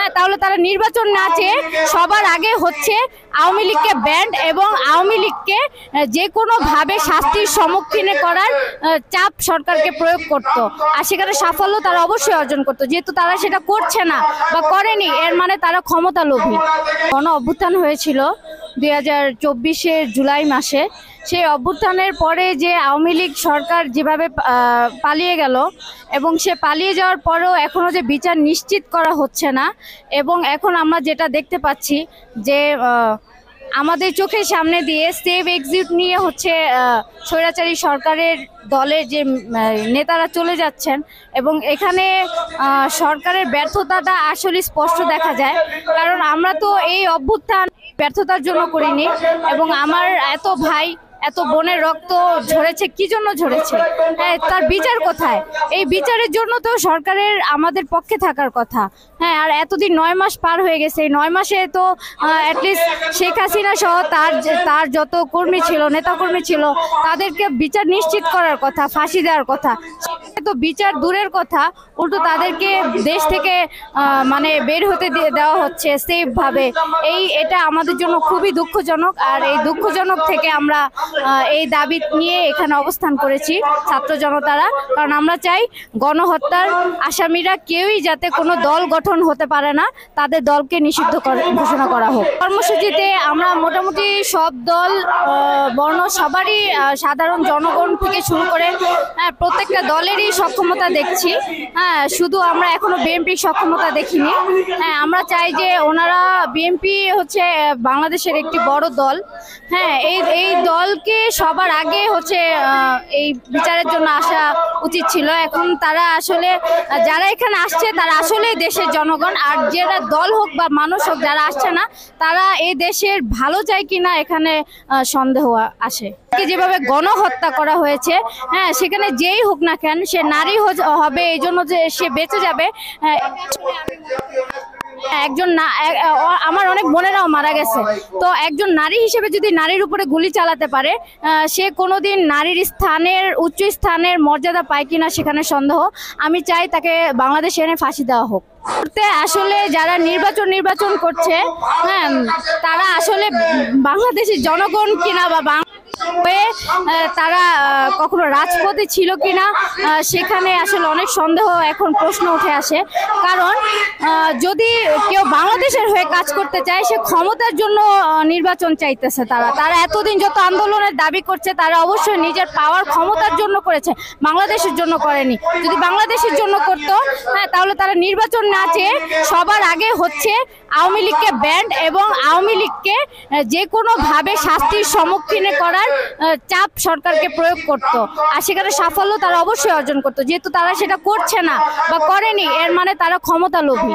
হ্যাঁ, তাহলে তারা নির্বাচন না চেয়ে সবার আগে হচ্ছে আওয়ামী লীগকে ব্যান্ড এবং আওয়ামী লীগকে যে কোনোভাবে শাস্তির সম্মুখীন করার চাপ সরকারকে প্রয়োগ করত। আর সেখানে সাফল্য তারা অবশ্যই অর্জন করত। যেহেতু তারা সেটা করছে না বা করেনি, এর মানে তারা ক্ষমতা লোভী। গণ অভ্যুত্থান হয়েছিল 2024-এর জুলাই মাসে। সেই অভ্যুত্থানের পরে যে আওয়ামী লীগ সরকার যেভাবে পালিয়ে গেল এবং সে পালিয়ে যাওয়ার পরেও এখনো যে বিচার নিশ্চিত করা হচ্ছে না, এবং এখন আমরা যেটা দেখতে পাচ্ছি যে আমাদের চোখের সামনে দিয়ে সেভ এক্সিট নিয়ে হচ্ছে স্বৈরাচারী সরকারের দলের যে নেতারা চলে যাচ্ছেন, এবং এখানে সরকারের ব্যর্থতাটা আসলে স্পষ্ট দেখা যায়। কারণ আমরা তো এই অভ্যুত্থান ব্যর্থতার জন্য করিনি, এবং আমার এত ভাই এত বোনের রক্ত ঝরেছে কি জন্য ঝরেছে, তার বিচার কোথায়? এই বিচারের জন্য তো সরকারের আমাদের পক্ষে থাকার কথা। হ্যাঁ, আর এতদিন 9 মাস পার হয়ে গেছে। এই 9 মাসে তো অ্যাটলিস্ট শেখ হাসিনা সহ তার যত কর্মী ছিল, নেতা কর্মী ছিল, তাদেরকে বিচার নিশ্চিত করার কথা, ফাঁসি দেওয়ার কথা। তো বিচার দূরের কথা, উল্টো তাদেরকে দেশ থেকে মানে বের হতে দেওয়া হচ্ছে সেফ ভাবে। এটা আমাদের জন্য খুবই দুঃখজনক। আর এই দুঃখজনক থেকে আমরা এই দাবি নিয়ে এখানে অবস্থান করেছি ছাত্র জনতারা। কারণ আমরা চাই গণহত্যার আসামিরা কেউই যাতে কোনো দল গঠন হতে পারে না, তাদের দলকে নিষিদ্ধ ঘোষণা করা হোক। কর্মসূচিতে আমরা মোটামুটি সব দল বর্ণ সবারই, সাধারণ জনগণ থেকে শুরু করে প্রত্যেকটা দলেরই সক্ষমতা দেখছি। হ্যাঁ, শুধু আমরা এখনো বিএনপির সক্ষমতা দেখিনি। হ্যাঁ, আমরা চাই যে ওনারা, বিএনপি হচ্ছে বাংলাদেশের একটি বড় দল। হ্যাঁ, এই দলকে সবার আগে হচ্ছে এই বিচারের জন্য আসা উচিত ছিল। এখন তারা আসলে, যারা এখানে আসছে তারা আসলে দেশের জনগণ। আর যারা দল হোক বা মানুষ হোক, যারা আসছে না তারা এই দেশের ভালো চায় কিনা এখানে সন্দেহ আসে। যেভাবে গণহত্যা করা হয়েছে, হ্যাঁ, সেখানে যেই হোক না কেন, সে নারী হবে এই জন্য যে সে বেঁচে যাবে। একজন না, আমার অনেক বোনেরাও মারা গেছে। তো একজন নারী হিসেবে যদি নারীর উপরে গুলি চালাতে পারে, সে কোনোদিন নারীর স্থানের, উচ্চ স্থানের মর্যাদা পায় কিনা সেখানে সন্দেহ। আমি চাই তাকে বাংলাদেশে এনে ফাঁসি দেওয়া হোক। আসলে যারা নির্বাচন করছে, হ্যাঁ, তারা আসলে বাংলাদেশের জনগণ কিনা বা তারা কখনো রাজপথে ছিল কিনা সেখানে আসলে অনেক সন্দেহ, এখন প্রশ্ন উঠে আসে। কারণ যদি কেউ বাংলাদেশের হয়ে কাজ করতে চায়, সে ক্ষমতার জন্য নির্বাচন চাইতেছে। তারা এতদিন যত আন্দোলনের দাবি করছে, তারা অবশ্যই নিজের পাওয়ার ক্ষমতার জন্য করেছে, বাংলাদেশের জন্য করেনি। যদি বাংলাদেশের জন্য করতো, হ্যাঁ, তাহলে তারা নির্বাচন না চেয়ে সবার আগে হচ্ছে আওয়ামী লীগকে ব্যান্ড এবং আওয়ামী লীগকে যে কোনোভাবে শাস্তির সম্মুখীন করার চাপ সরকারকে প্রয়োগ করত। আর সেখানে সাফল্য তারা অবশ্যই অর্জন করত। যেহেতু তারা সেটা করছে না বা করেনি, এর মানে তারা ক্ষমতা লোভী।